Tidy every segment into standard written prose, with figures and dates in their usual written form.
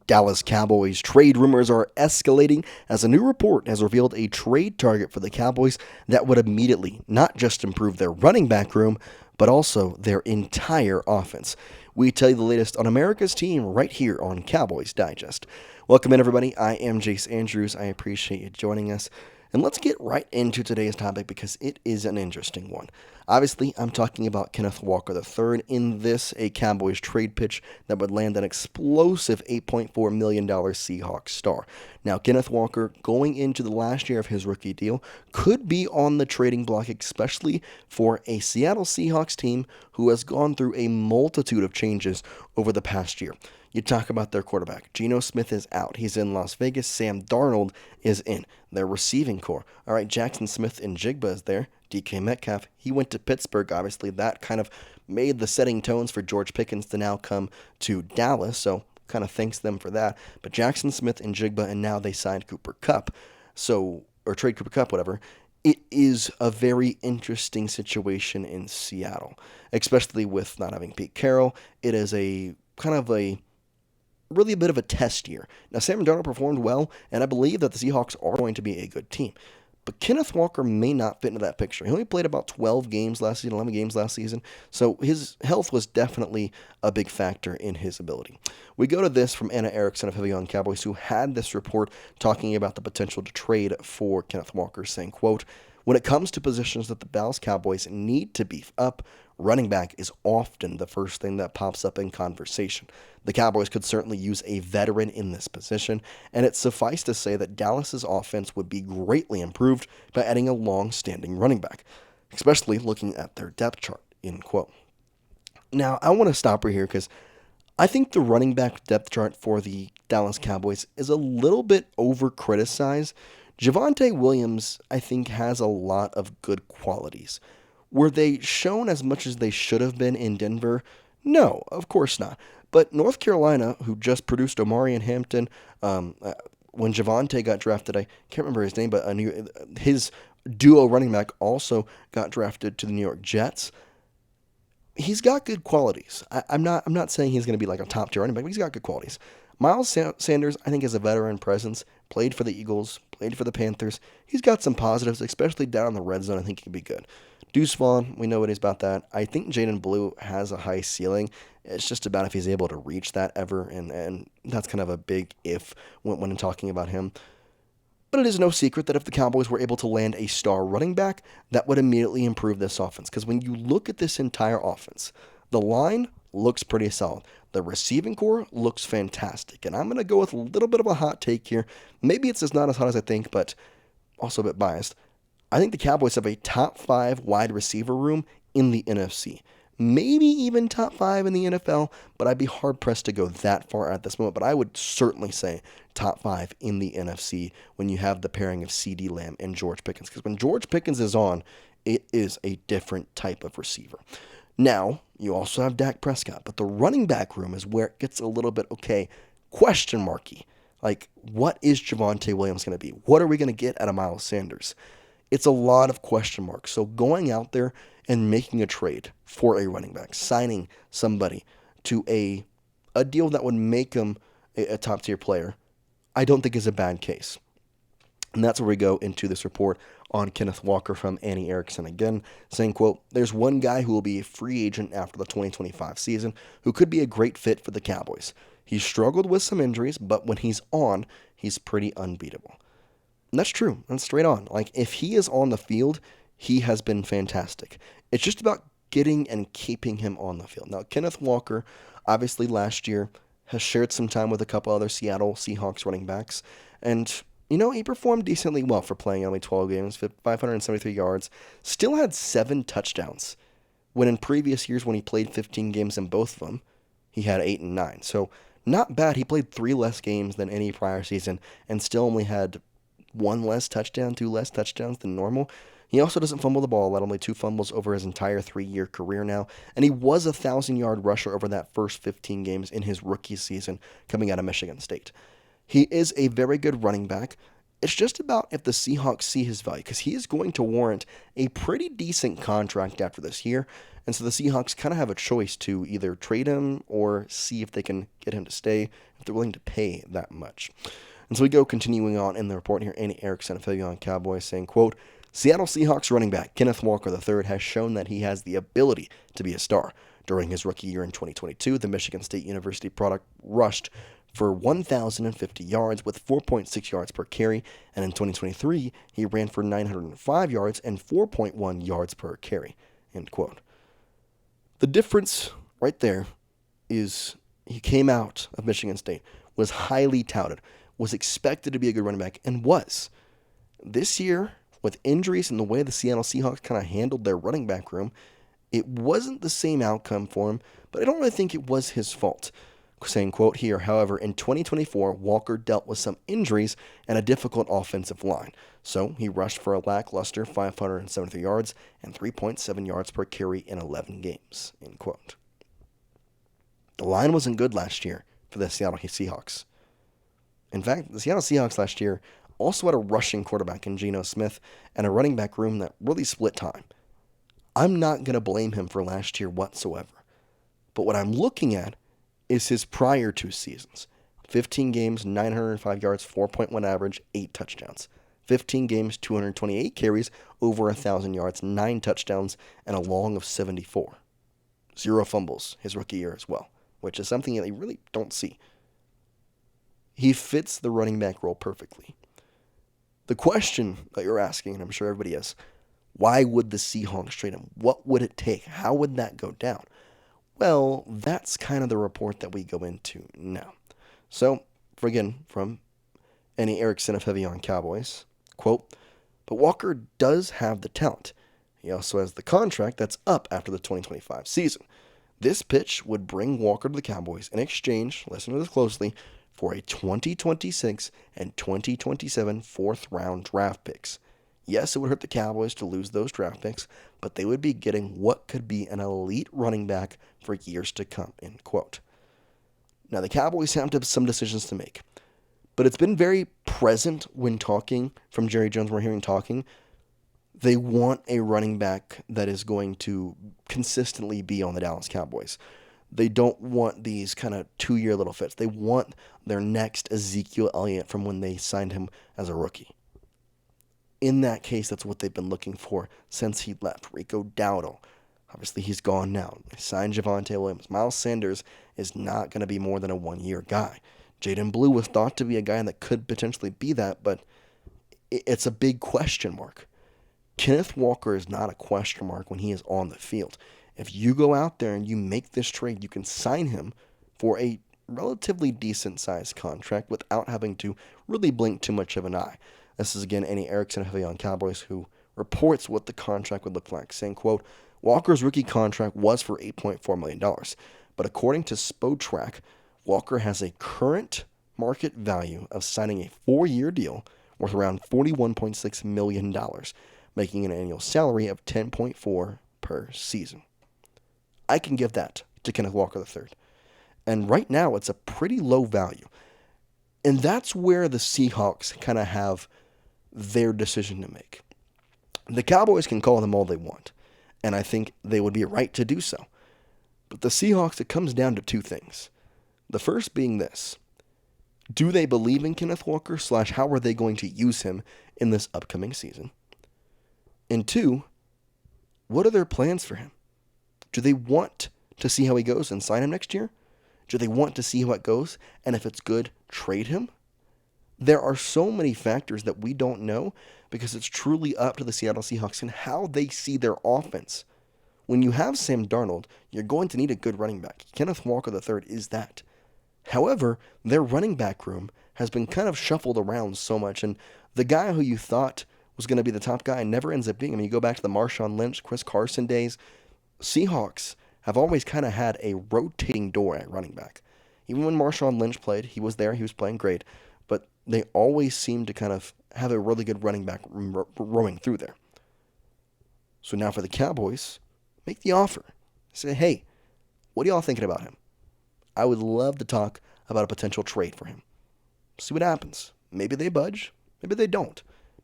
Dallas Cowboys trade rumors are escalating as a new report has revealed a trade target for the Cowboys that would immediately not just improve their running back room, but also their entire offense. We tell you the latest on America's team right here on Cowboys Digest. Welcome in, everybody. I am Jace Andrews. I appreciate you joining us. And let's get right into today's topic because it is an interesting one. Obviously, I'm talking about Kenneth Walker III. In this, a Cowboys trade pitch that would land an explosive $8.4 million Seahawks star. Now, Kenneth Walker, going into the last year of his rookie deal, could be on the trading block, especially for a Seattle Seahawks team who has gone through a multitude of changes over the past year. You talk about their quarterback. Geno Smith is out. He's in Las Vegas. Sam Darnold is in. Their receiving core. All right, Jackson Smith-Njigba is there. DK Metcalf, he went to Pittsburgh. Obviously, that kind of made the setting tones for George Pickens to now come to Dallas. So, kind of thanks them for that. But Jackson Smith-Njigba, and now they signed Cooper Kupp. Or trade Cooper Kupp, whatever. It is a very interesting situation in Seattle, especially with not having Pete Carroll. It is really a bit of a test year. Now, Sam Darnold performed well, and I believe that the Seahawks are going to be a good team. But Kenneth Walker may not fit into that picture. He only played about 12 games last season, 11 games last season, so his health was definitely a big factor in his ability. We go to this from Anna Erickson of Heavy on Cowboys, who had this report talking about the potential to trade for Kenneth Walker, saying, quote, "When it comes to positions that the Dallas Cowboys need to beef up, running back is often the first thing that pops up in conversation. The Cowboys could certainly use a veteran in this position, and it's suffice to say that Dallas's offense would be greatly improved by adding a long-standing running back, especially looking at their depth chart," end quote. Now, I want to stop right here because I think the running back depth chart for the Dallas Cowboys is a little bit over-criticized. Javonte Williams, I think, has a lot of good qualities. Were they shown as much as they should have been in Denver? No, of course not. But North Carolina, who just produced Omarion Hampton, when Javonte got drafted, I can't remember his name, but his duo running back also got drafted to the New York Jets. He's got good qualities. I'm not saying he's going to be like a top tier running back, but he's got good qualities. Miles Sanders, I think, has a veteran presence. Played for the Eagles, played for the Panthers. He's got some positives, especially down in the red zone. I think he could be good. Deuce Vaughn, we know what he's about that. I think Jaden Blue has a high ceiling. It's just about if he's able to reach that ever, and that's kind of a big if when talking about him. But it is no secret that if the Cowboys were able to land a star running back, that would immediately improve this offense. Because when you look at this entire offense, the line looks pretty solid. The receiving core looks fantastic. And I'm going to go with a little bit of a hot take here. Maybe it's just not as hot as I think, but also a bit biased. I think the Cowboys have a top 5 wide receiver room in the NFC. Maybe even top 5 in the NFL, but I'd be hard-pressed to go that far at this moment. But I would certainly say top 5 in the NFC when you have the pairing of CeeDee Lamb and George Pickens. Because when George Pickens is on, it is a different type of receiver. Now, you also have Dak Prescott, but the running back room is where it gets a little bit, question marky. Like, what is Javonte Williams going to be? What are we going to get out of Miles Sanders? It's a lot of question marks. So going out there and making a trade for a running back, signing somebody to a deal that would make him a top-tier player, I don't think is a bad case. And that's where we go into this report on Kenneth Walker from Annie Erickson again, saying, quote, "There's one guy who will be a free agent after the 2025 season who could be a great fit for the Cowboys. He's struggled with some injuries, but when he's on, he's pretty unbeatable." And that's true. That's straight on. Like, if he is on the field, he has been fantastic. It's just about getting and keeping him on the field. Now, Kenneth Walker, obviously last year, has shared some time with a couple other Seattle Seahawks running backs. And, he performed decently well for playing only 12 games, 573 yards, still had 7 touchdowns. When in previous years, when he played 15 games in both of them, he had 8 and 9. So, not bad. He played 3 less games than any prior season and still only had 1 less touchdown, 2 less touchdowns than normal. He also doesn't fumble the ball, only 2 fumbles over his entire 3-year career now, and he was a 1,000-yard rusher over that first 15 games in his rookie season coming out of Michigan State. He is a very good running back. It's just about if the Seahawks see his value, because he is going to warrant a pretty decent contract after this year. And so the Seahawks kind of have a choice to either trade him or see if they can get him to stay, if they're willing to pay that much. And so we go continuing on in the report here. Andy Erickson of on Cowboys saying, quote, Seattle Seahawks running back Kenneth Walker III has shown that he has the ability to be a star. During his rookie year in 2022, the Michigan State University product rushed for 1,050 yards with 4.6 yards per carry, and in 2023, he ran for 905 yards and 4.1 yards per carry, end quote. The difference right there is he came out of Michigan State, was highly touted, was expected to be a good running back, and was. This year, with injuries and the way the Seattle Seahawks kind of handled their running back room, it wasn't the same outcome for him, but I don't really think it was his fault. Saying, quote here, however, in 2024, Walker dealt with some injuries and a difficult offensive line. So he rushed for a lackluster 573 yards and 3.7 yards per carry in 11 games, end quote. The line wasn't good last year for the Seattle Seahawks. In fact, the Seattle Seahawks last year also had a rushing quarterback in Geno Smith and a running back room that really split time. I'm not going to blame him for last year whatsoever. But what I'm looking at is his prior 2 seasons. 15 games, 905 yards, 4.1 average, 8 touchdowns. 15 games, 228 carries, over 1,000 yards, 9 touchdowns, and a long of 74. 0 fumbles his rookie year as well, which is something that you really don't see. He fits the running back role perfectly. The question that you're asking, and I'm sure everybody is, why would the Seahawks trade him? What would it take? How would that go down? Well, that's kind of the report that we go into now. So, from Andy Erickson of Heavy on Cowboys, quote, but Walker does have the talent. He also has the contract that's up after the 2025 season. This pitch would bring Walker to the Cowboys in exchange, listen to this closely, for a 2026 and 2027 fourth-round draft picks. Yes, it would hurt the Cowboys to lose those draft picks, but they would be getting what could be an elite running back for years to come, end quote. Now, the Cowboys have some decisions to make, but it's been very present when talking, from Jerry Jones, we're hearing talking, they want a running back that is going to consistently be on the Dallas Cowboys. They don't want these kind of 2-year little fits. They want their next Ezekiel Elliott from when they signed him as a rookie. In that case, that's what they've been looking for since he left. Rico Dowdle, obviously he's gone now. They signed Javonte Williams. Miles Sanders is not going to be more than a 1-year guy. Jaden Blue was thought to be a guy that could potentially be that, but it's a big question mark. Kenneth Walker is not a question mark when he is on the field. If you go out there and you make this trade, you can sign him for a relatively decent-sized contract without having to really blink too much of an eye. This is, again, Andy Erickson of on Cowboys, who reports what the contract would look like, saying, quote, Walker's rookie contract was for $8.4 million, but according to Spotrac, Walker has a current market value of signing a 4-year deal worth around $41.6 million, making an annual salary of $10.4 per season. I can give that to Kenneth Walker III. And right now, it's a pretty low value. And that's where the Seahawks kind of have their decision to make. The Cowboys can call them all they want, and I think they would be right to do so. But the Seahawks, it comes down to 2 things. The first being this. Do they believe in Kenneth Walker, / how are they going to use him in this upcoming season? And 2, what are their plans for him? Do they want to see how he goes and sign him next year? Do they want to see how it goes, and if it's good, trade him? There are so many factors that we don't know because it's truly up to the Seattle Seahawks and how they see their offense. When you have Sam Darnold, you're going to need a good running back. Kenneth Walker III is that. However, their running back room has been kind of shuffled around so much, and the guy who you thought was going to be the top guy never ends up being. I mean, you go back to the Marshawn Lynch, Chris Carson days. Seahawks have always kind of had a rotating door at running back. Even when Marshawn Lynch played, he was there, he was playing great, but they always seemed to kind of have a really good running back roaming through there. So now for the Cowboys, make the offer. Say, hey, what are y'all thinking about him? I would love to talk about a potential trade for him. See what happens. Maybe they budge. Maybe they don't.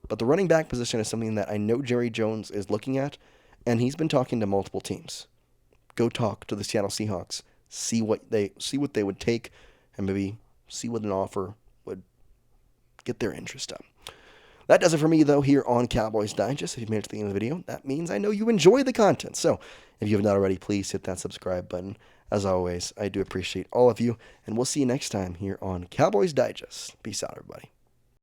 But the running back position is something that I know Jerry Jones is looking at, and he's been talking to multiple teams. Go talk to the Seattle Seahawks, see what they would take, and maybe see what an offer would get their interest up. That does it for me, though, here on Cowboys Digest. If you've made it to the end of the video, that means I know you enjoy the content. So if you have not already, please hit that subscribe button. As always, I do appreciate all of you, and we'll see you next time here on Cowboys Digest. Peace out, everybody.